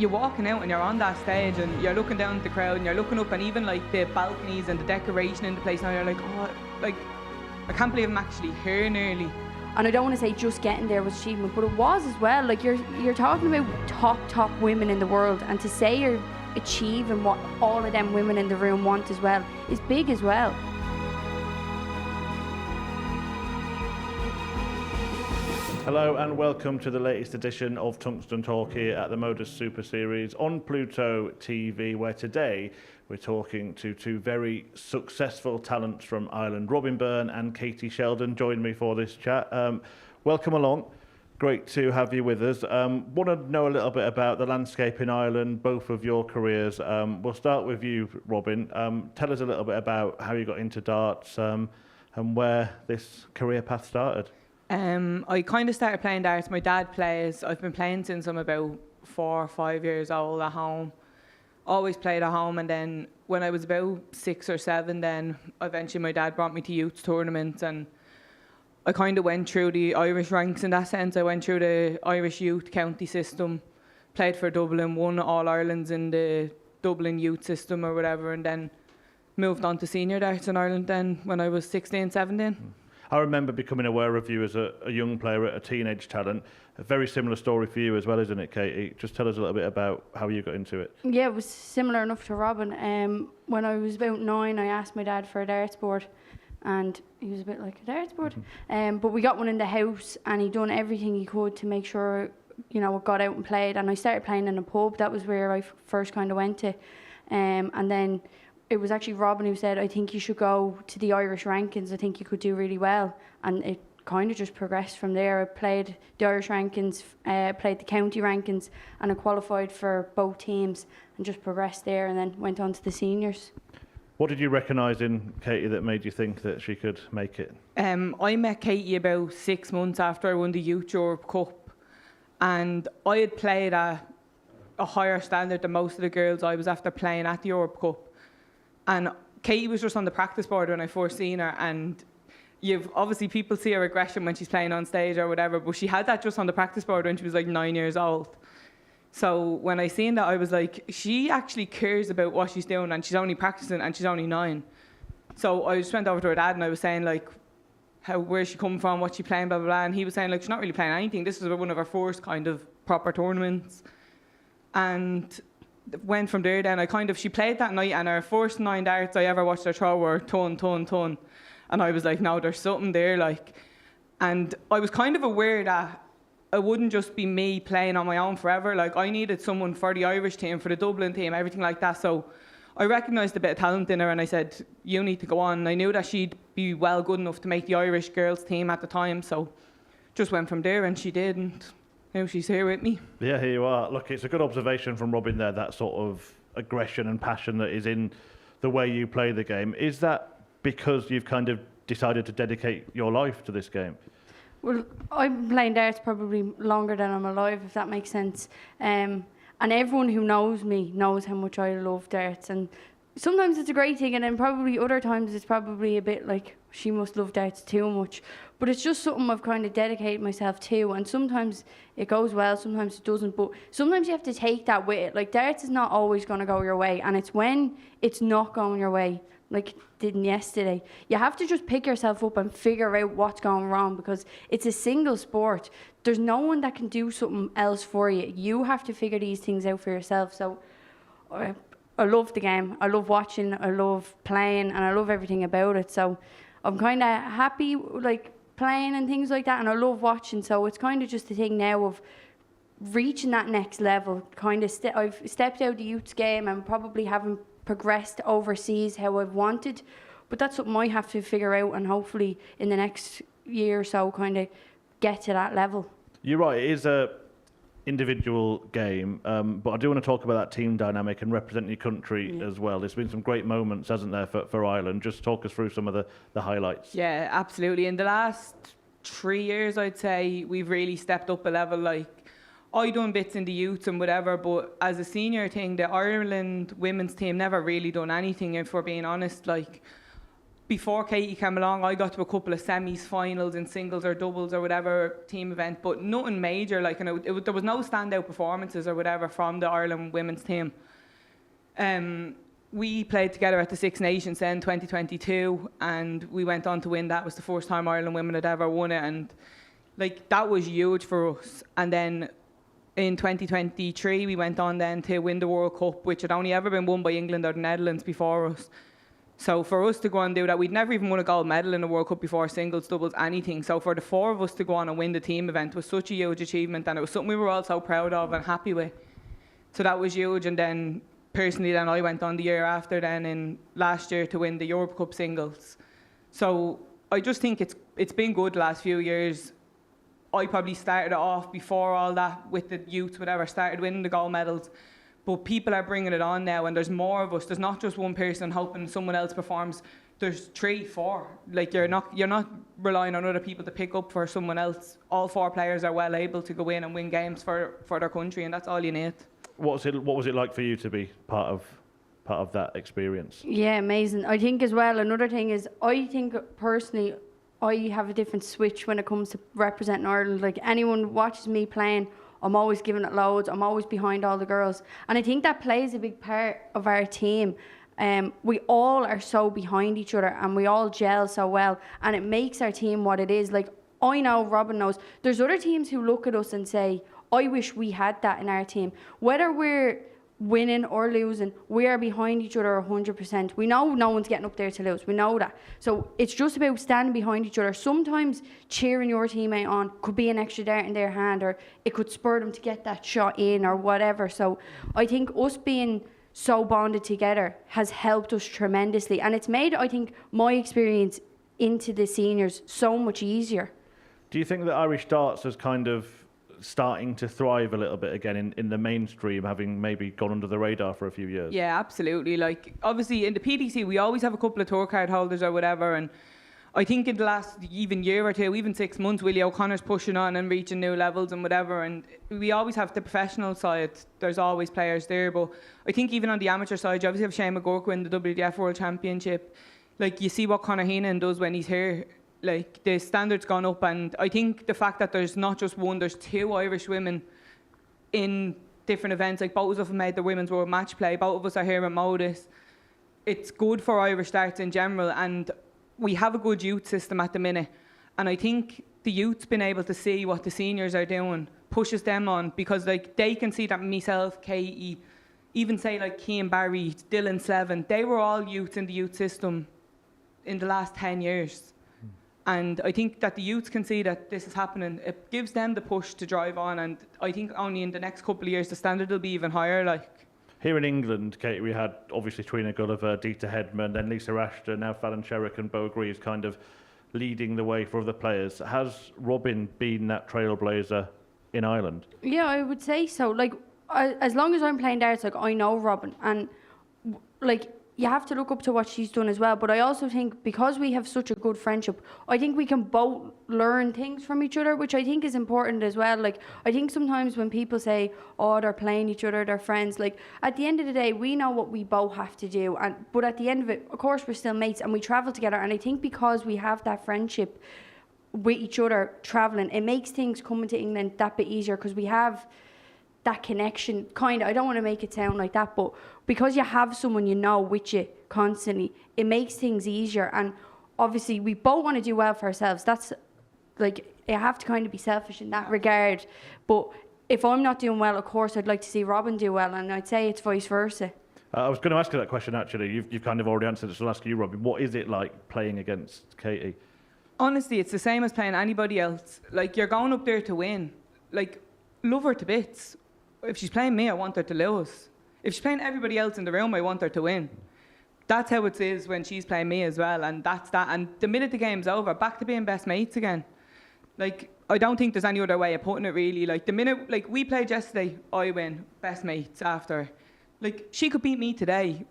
you're walking out and you're on that stage and you're looking down at the crowd and you're looking up, and even like the balconies and the decoration in the place now, you're like, oh, like, I can't believe I'm actually here nearly. And I don't want to say just getting there was achievement, but it was as well. Like, you're talking about top women in the world, and to say you're achieving what all of them women in the room want as well is big as well. Hello and welcome to the latest edition of Tungsten Talk here at the MODUS Super Series on Pluto TV, where today we're talking to two very successful talents from Ireland. Robyn Byrne and Katie Sheldon joined me for this chat. Welcome along. Great to have you with us. Want to know a little bit about the landscape in Ireland, both of your careers. We'll start with you, Robyn. Tell us a little bit about how you got into darts and where this career path started. I kind of started playing darts. My dad plays. I've been playing since I'm about 4 or 5 years old at home. Always played at home, and then when I was about 6 or 7, then eventually my dad brought me to youth tournaments, and I kind of went through the Irish ranks in that sense. I went through the Irish youth county system, played for Dublin, won All-Irelands in the Dublin youth system or whatever, and then moved on to senior darts in Ireland then when I was 16, 17. I remember becoming aware of you as a young player, a teenage talent. A very similar story for you as well, isn't it, Katie? Just tell us a little bit about how you got into it. Yeah, it was similar enough to Robyn. When I was about 9, I asked my dad for a darts board, and he was a bit like, a darts board? But we got one in the house, and he'd done everything he could to make sure, you know, I got out and played. And I started playing in a pub. That was where I first kind of went to. And then it was actually Robyn who said, I think you should go to the Irish rankings. I think you could do really well. And it kind of just progressed from there. I played the Irish rankings, played the county rankings, and I qualified for both teams and just progressed there, and then went on to the seniors. What did you recognise in Katie that made you think that she could make it? I met Katie about 6 months after I won the Youth Europe Cup, and I had played at a higher standard than most of the girls I was after playing at the Europe Cup. And Katie was just on the practice board when I first seen her, and you've obviously people see her aggression when she's playing on stage or whatever, but she had that just on the practice board when she was like 9 years old. So when I seen that, I was like, she actually cares about what she's doing, and she's only practicing, and she's only 9. So I just went over to her dad and I was saying like, where's she coming from, what's she playing, blah, blah, blah. And he was saying like, she's not really playing anything. This is one of her first kind of proper tournaments. And went from there then. She played that night, and her first 9 darts I ever watched her throw were ton. And I was like, no, there's something there, like. And I was kind of aware that it wouldn't just be me playing on my own forever. Like, I needed someone for the Irish team, for the Dublin team, everything like that. So I recognised a bit of talent in her, and I said, you need to go on. And I knew that she'd be well good enough to make the Irish girls team at the time. So just went from there, and she did. And now she's here with me. Yeah, here you are. Look, it's a good observation from Robyn there, that sort of aggression and passion that is in the way you play the game. Is that because you've kind of decided to dedicate your life to this game? Well, I've been playing darts probably longer than I'm alive, if that makes sense. And everyone who knows me knows how much I love darts. And sometimes it's a great thing, and then probably other times it's probably a bit like, she must love darts too much. But it's just something I've kind of dedicated myself to, and sometimes it goes well, sometimes it doesn't, but sometimes you have to take that with it. Like, darts is not always going to go your way, and it's when it's not going your way, like it didn't yesterday. You have to just pick yourself up and figure out what's going wrong, because it's a single sport. There's no one that can do something else for you. You have to figure these things out for yourself. So I love the game. I love watching, I love playing, and I love everything about it. So I'm kind of happy, like, playing and things like that, and I love watching. So it's kind of just a thing now of reaching that next level. Kind of I've stepped out the youths game and probably haven't progressed overseas how I've wanted, but that's something I have to figure out, and hopefully in the next year or so kind of get to that level. You're right, it is a individual game, but I do want to talk about that team dynamic and representing your country as well. There's been some great moments, hasn't there, for Ireland? Just talk us through some of the highlights. Yeah, absolutely. In the last 3 years, I'd say we've really stepped up a level. Like, I done bits in the youths and whatever, but as a senior thing, the Ireland women's team never really done anything, if we're being honest. Like, before Katie came along, I got to a couple of semis, finals in singles or doubles or whatever team event, but nothing major. Like, and there was no standout performances or whatever from the Ireland women's team. We played together at the Six Nations then 2022, and we went on to win. That was the first time Ireland women had ever won it, and like that was huge for us. And then in 2023, we went on then to win the World Cup, which had only ever been won by England or the Netherlands before us. So for us to go and do that, we'd never even won a gold medal in the World Cup before, singles, doubles, anything. So for the four of us to go on and win the team event was such a huge achievement, and it was something we were all so proud of and happy with. So that was huge. And then personally, then I went on the year after then in last year to win the Europe Cup singles. So I just think it's been good the last few years. I probably started it off before all that with the youth, whatever, started winning the gold medals. But people are bringing it on now, and there's more of us. There's not just one person hoping someone else performs. There's 3, 4. Like you're not relying on other people to pick up for someone else. All 4 players are well able to go in and win games for their country, and that's all you need. What was it like for you to be part of that experience? Yeah, amazing. I think as well, another thing is, I think personally, I have a different switch when it comes to representing Ireland. Like, anyone watches me playing, I'm always giving it loads. I'm always behind all the girls. And I think that plays a big part of our team. We all are so behind each other, and we all gel so well, and it makes our team what it is. Like, I know, Robyn knows, there's other teams who look at us and say, I wish we had that in our team. Whether we're winning or losing, we are behind each other 100%. We know no one's getting up there to lose. We know that. So it's just about standing behind each other. Sometimes cheering your teammate on could be an extra dart in their hand, or it could spur them to get that shot in or whatever. So I think us being so bonded together has helped us tremendously. And it's made, I think, my experience into the seniors so much easier. Do you think that Irish darts is kind of starting to thrive a little bit again in the mainstream, having maybe gone under the radar for a few years? Yeah, absolutely. Like, obviously in the PDC we always have a couple of tour card holders or whatever, and I think in the last even year or two, even 6 months, Willie O'Connor's pushing on and reaching new levels and whatever, and we always have the professional side. There's always players there, but I think even on the amateur side, you obviously have Shane McGurk win the WDF World Championship. Like, you see what Conor Heenan does when he's here. Like, the standard's gone up, and I think the fact that there's not just one, there's 2 Irish women in different events. Like, both of us have made the Women's World Match Play, both of us are here at MODUS. It's good for Irish darts in general, and we have a good youth system at the minute, and I think the youth's been able to see what the seniors are doing, pushes them on, because like they can see that myself, Katie, even say like Cian Barry, Dylan Slevin, they were all youths in the youth system in the last 10 years. And I think that the youths can see that this is happening. It gives them the push to drive on, and I think only in the next couple of years the standard will be even higher. Like, here in England, Katie, we had obviously Trina Gulliver, Dita Hedman, then Lisa Ashton, now Fallon Sherrick and Beau Greaves kind of leading the way for other players. Has Robyn been that trailblazer in Ireland? Yeah, I would say so. Like, as long as I'm playing darts, like, I know Robyn, and like, you have to look up to what she's done as well. But I also think because we have such a good friendship, I think we can both learn things from each other, which I think is important as well. Like, I think sometimes when people say, oh, they're playing each other, they're friends, like, at the end of the day, we know what we both have to do. But at the end of it, of course, we're still mates and we travel together. And I think because we have that friendship with each other traveling, it makes things coming to England that bit easier, because we have that connection, kind of. I don't want to make it sound like that, but because you have someone you know with you constantly, it makes things easier. And obviously we both want to do well for ourselves. That's like, you have to kind of be selfish in that regard. But if I'm not doing well, of course I'd like to see Robyn do well, and I'd say it's vice versa. I was going to ask you that question actually. You've kind of already answered it, so I'll ask you, Robyn. What is it like playing against Katie? Honestly, it's the same as playing anybody else. Like, you're going up there to win. Like, love her to bits. If she's playing me, I want her to lose. If she's playing everybody else in the room, I want her to win. That's how it is when she's playing me as well, and that's that. And the minute the game's over, back to being best mates again. Like, I don't think there's any other way of putting it, really. Like, the minute, like, we played yesterday, I win, best mates after. Like, she could beat me today.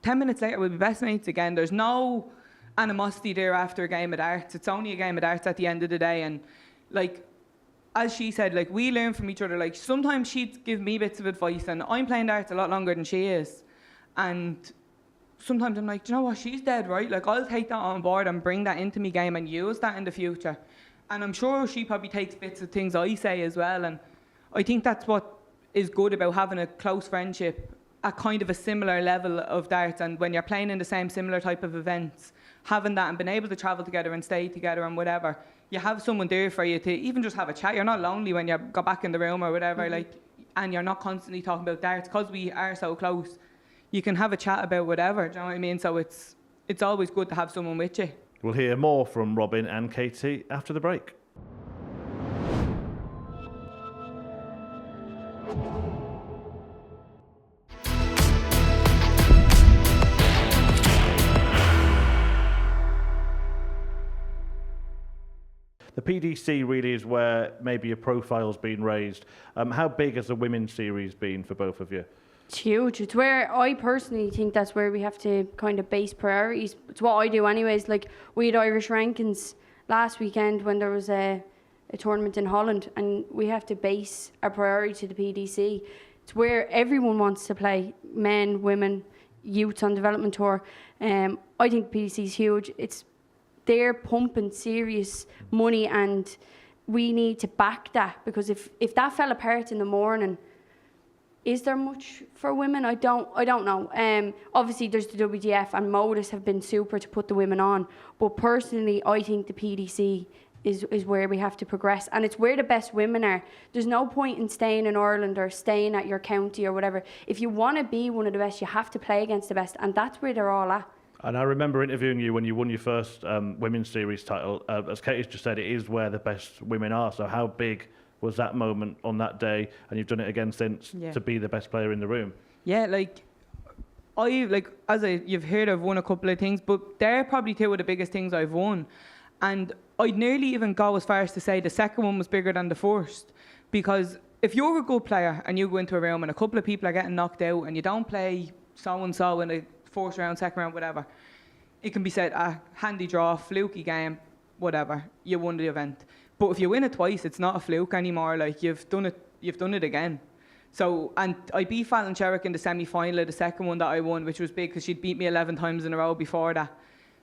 10 minutes later, we'll be best mates again. There's no animosity there after a game of darts. It's only a game of darts at the end of the day. And, like, as she said, like, we learn from each other. Like, sometimes she'd give me bits of advice, and I'm playing darts a lot longer than she is. And sometimes I'm like, do you know what, she's dead right. Like, I'll take that on board and bring that into my game and use that in the future. And I'm sure she probably takes bits of things I say as well. And I think that's what is good about having a close friendship at kind of a similar level of darts. And when you're playing in the same similar type of events, having that and being able to travel together and stay together and whatever, you have someone there for you to even just have a chat. You're not lonely when you go back in the room or whatever, like, and you're not constantly talking about darts because we are so close. You can have a chat about whatever, do you know what I mean? So it's always good to have someone with you. We'll hear more from Robyn and Katie after the break. The PDC really is where maybe your profile's been raised. How big has the women's series been for both of you? It's huge. It's where I personally think that's where we have to kind of base priorities. It's what I do anyways. Like, we had Irish rankings last weekend when there was a tournament in Holland, and we have to base our priority to the PDC. It's where everyone wants to play, men, women, youths on development tour. I think the PDC is huge. They're pumping serious money, and we need to back that, because if that fell apart in the morning, is there much for women? I don't know. Obviously, there's the WDF and MODUS have been super to put the women on, but personally, I think the PDC is where we have to progress, and it's where the best women are. There's no point in staying in Ireland or staying at your county or whatever. If you want to be one of the best, you have to play against the best, and that's where they're all at. And I remember interviewing you when you won your first women's series title. As Katie's just said, it is where the best women are. So how big was that moment on that day? And you've done it again since, to be the best player in the room. Yeah, you've heard, I've won a couple of things, but they're probably two of the biggest things I've won. And I'd nearly even go as far as to say the second one was bigger than the first. Because if you're a good player and you go into a room and a couple of people are getting knocked out and you don't play so-and-so in a first round, second round, whatever, it can be said a handy draw, fluky game, whatever, you won the event. But if you win it twice, it's not a fluke anymore. Like, you've done it again. So, and I beat Fallon Sherrick in the semi-final of the second one that I won, which was big because she'd beat me 11 times in a row before that.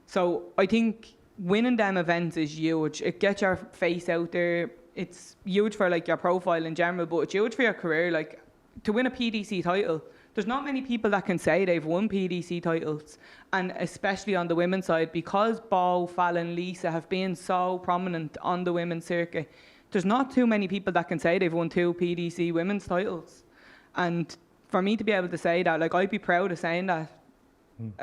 So I think winning them events is huge. It gets your face out there. It's huge for like your profile in general, but it's huge for your career. Like, to win a PDC title, there's not many people that can say they've won PDC titles, and especially on the women's side, because Bo, Fallon, Lisa have been so prominent on the women's circuit. There's not too many people that can say they've won 2 PDC women's titles. And for me to be able to say that, like, I'd be proud of saying that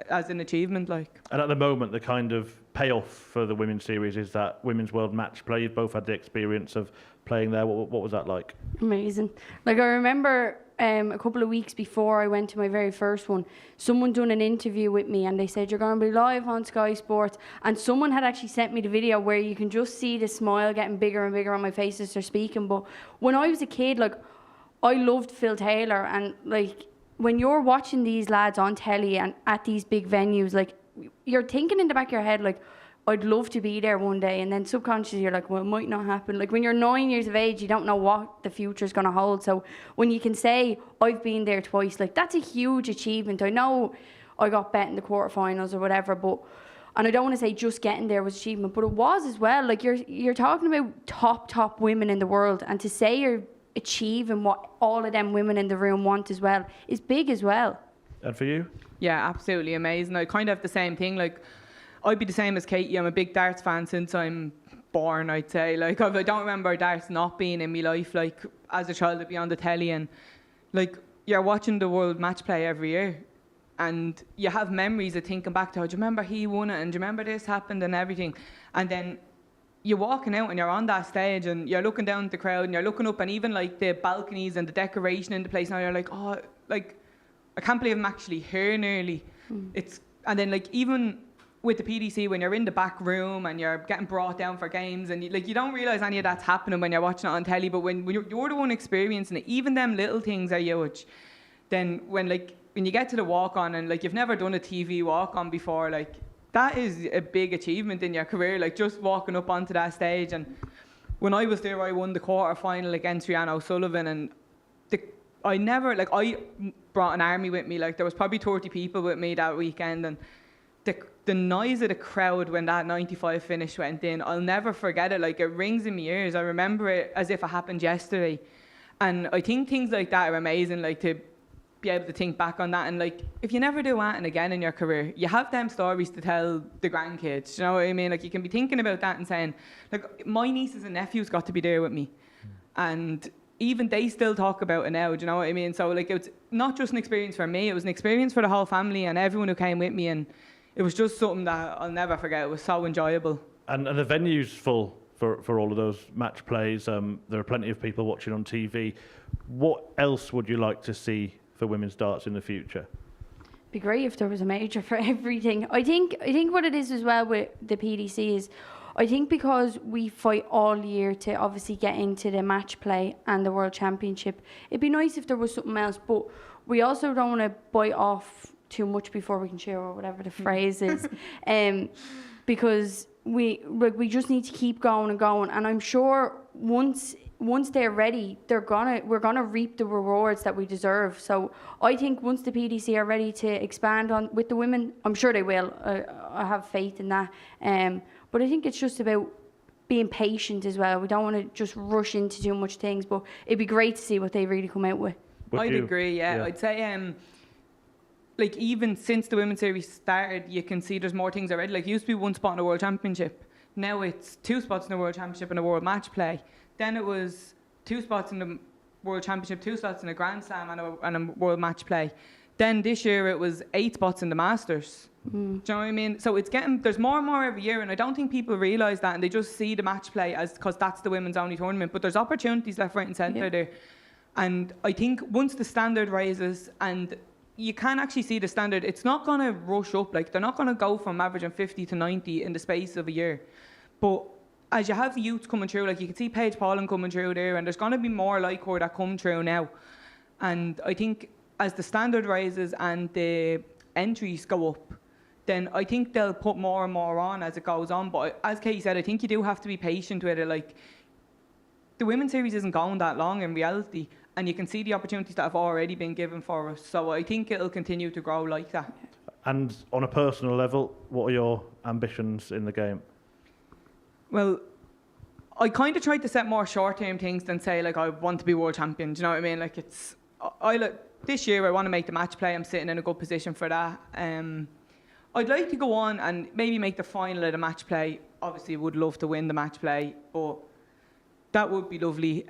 as an achievement. Like. And at the moment, the kind of payoff for the women's series is that Women's World Match Play. You've both had the experience of playing there. What was that like? Amazing. Like, I remember a couple of weeks before I went to my very first one, someone done an interview with me and they said, you're going to be live on Sky Sports. And someone had actually sent me the video where you can just see the smile getting bigger and bigger on my face as they're speaking. But when I was a kid, like, I loved Phil Taylor, and like, when you're watching these lads on telly and at these big venues, like, you're thinking in the back of your head, like, I'd love to be there one day, and then subconsciously you're like, well, it might not happen. Like, when you're 9 years of age, you don't know what the future's going to hold. So when you can say, I've been there twice, like, that's a huge achievement. I know I got bet in the quarterfinals or whatever, and I don't want to say just getting there was achievement, but it was as well. Like, you're talking about top women in the world, and to say you're achieving what all of them women in the room want as well is big as well. And for you? Yeah, absolutely amazing. I kind of have the same thing. Like, I'd be the same as Katie. I'm a big darts fan since I'm born, I'd say. Like, I don't remember darts not being in my life. Like, as a child, I'd be on the telly and, like, you're watching the World Match Play every year and you have memories of thinking back to, oh, do you remember he won it and do you remember this happened and everything? And then you're walking out and you're on that stage and you're looking down at the crowd and you're looking up, and even, like, the balconies and the decoration in the place now, you're like, oh, like, I can't believe I'm actually here nearly. And then, like, even with the PDC, when you're in the back room and you're getting brought down for games and you don't realise any of that's happening when you're watching it on telly, but when you're the one experiencing it, even them little things are huge. Then when you get to the walk-on and, like, you've never done a TV walk-on before, like, that is a big achievement in your career, like, just walking up onto that stage. And when I was there, I won the quarter-final against Rhiannon O'Sullivan, and I never, like, I brought an army with me. Like, there was probably 30 people with me that weekend, and the noise of the crowd when that 95 finish went in, I'll never forget it. Like, it rings in my ears. I remember it as if it happened yesterday. And I think things like that are amazing, like, to be able to think back on that. And, like, if you never do anything again in your career, you have them stories to tell the grandkids. You know what I mean? Like, you can be thinking about that and saying, like, my nieces and nephews got to be there with me. And even they still talk about it now, do you know what I mean? So, like, it's not just an experience for me, it was an experience for the whole family and everyone who came with me, and it was just something that I'll never forget. It was so enjoyable. And the venue's full for all of those match plays. There are plenty of people watching on TV. What else would you like to see for women's darts in the future? Be great if there was a major for everything. I think what it is as well with the PDC is, I think because we fight all year to obviously get into the match play and the World Championship, it'd be nice if there was something else, but we also don't want to bite off too much before we can chew, or whatever the phrase is, because we just need to keep going and going. And I'm sure once they're ready, we're gonna reap the rewards that we deserve. So I think once the PDC are ready to expand on with the women, I'm sure they will. I have faith in that. But I think it's just about being patient as well. We don't want to just rush into too much things, but it'd be great to see what they really come out with. I'd agree, yeah. I'd say, like, even since the Women's Series started, you can see there's more things already. Like, it used to be one spot in the World Championship. Now it's 2 spots in the World Championship and a World Match Play. Then it was 2 spots in the World Championship, 2 spots in a Grand Slam and a World Match Play. Then this year it was 8 spots in the Masters. Do you know what I mean? So it's there's more and more every year, and I don't think people realise that, and they just see the match play as because that's the women's only tournament. But there's opportunities left, right and centre there. And I think once the standard rises, and you can actually see the standard, it's not going to rush up. Like, they're not going to go from averaging 50 to 90 in the space of a year. But as you have the youths coming through, like, you can see Paige Pauling coming through there, and there's going to be more like her that come through now. And I think as the standard rises and the entries go up, then I think they'll put more and more on as it goes on. But as Katie said, I think you do have to be patient with it. Like, the Women's Series isn't going that long in reality, and you can see the opportunities that have already been given for us. So I think it'll continue to grow like that. And on a personal level, what are your ambitions in the game? Well, I kind of tried to set more short-term things than say, like, I want to be world champion. Do you know what I mean? Like, this year I want to make the match play. I'm sitting in a good position for that. I'd like to go on and maybe make the final of the match play. Obviously, would love to win the match play, but that would be lovely.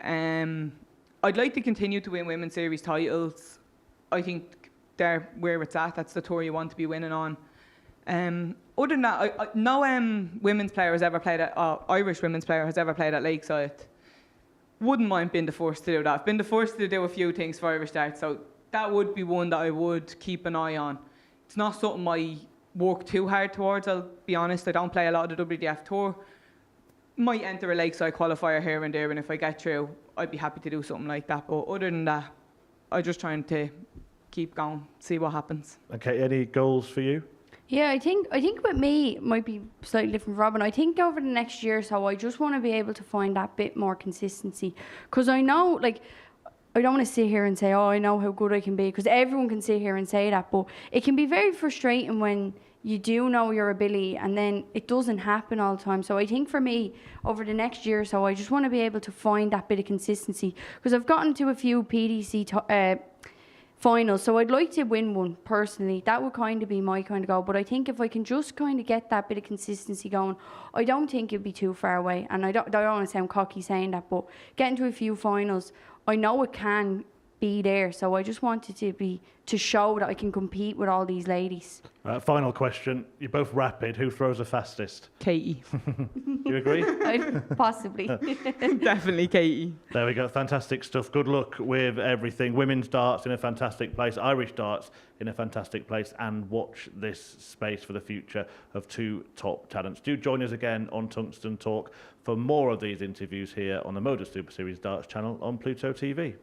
I'd like to continue to win Women's Series titles. I think they're where it's at. That's the tour you want to be winning on. Other than that, no women's player has ever played at, Irish women's player has ever played at Lakeside. Wouldn't mind being the first to do that. I've been the first to do a few things for Irish darts, so that would be one that I would keep an eye on. It's not something I work too hard towards, I'll be honest. I don't play a lot of the WDF tour. Might enter a Lakeside qualifier here and there, and if I get through, I'd be happy to do something like that. But other than that, I'm just trying to keep going, see what happens. Okay, any goals for you? Yeah, I think with me, it might be slightly different from Robyn. I think over the next year or so, I just want to be able to find that bit more consistency. Because I know, like, I don't want to sit here and say, oh, I know how good I can be, because everyone can sit here and say that, but it can be very frustrating when you do know your ability and then it doesn't happen all the time. So I think for me, over the next year or so, I just want to be able to find that bit of consistency, because I've gotten to a few PDC finals, so I'd like to win one personally. That would kind of be my kind of goal. But I think if I can just kind of get that bit of consistency going, I don't think it'd be too far away. And I don't want to sound cocky saying that, but getting to a few finals, I know it can be there. So I just wanted to show that I can compete with all these ladies. Final question. You're both rapid. Who throws the fastest? Katie. You agree? Possibly. Definitely Katie. There we go. Fantastic stuff. Good luck with everything. Women's darts in a fantastic place. Irish darts in a fantastic place. And watch this space for the future of 2 top talents. Do join us again on Tungsten Talk for more of these interviews here on the MODUS Super Series Darts channel on Pluto TV.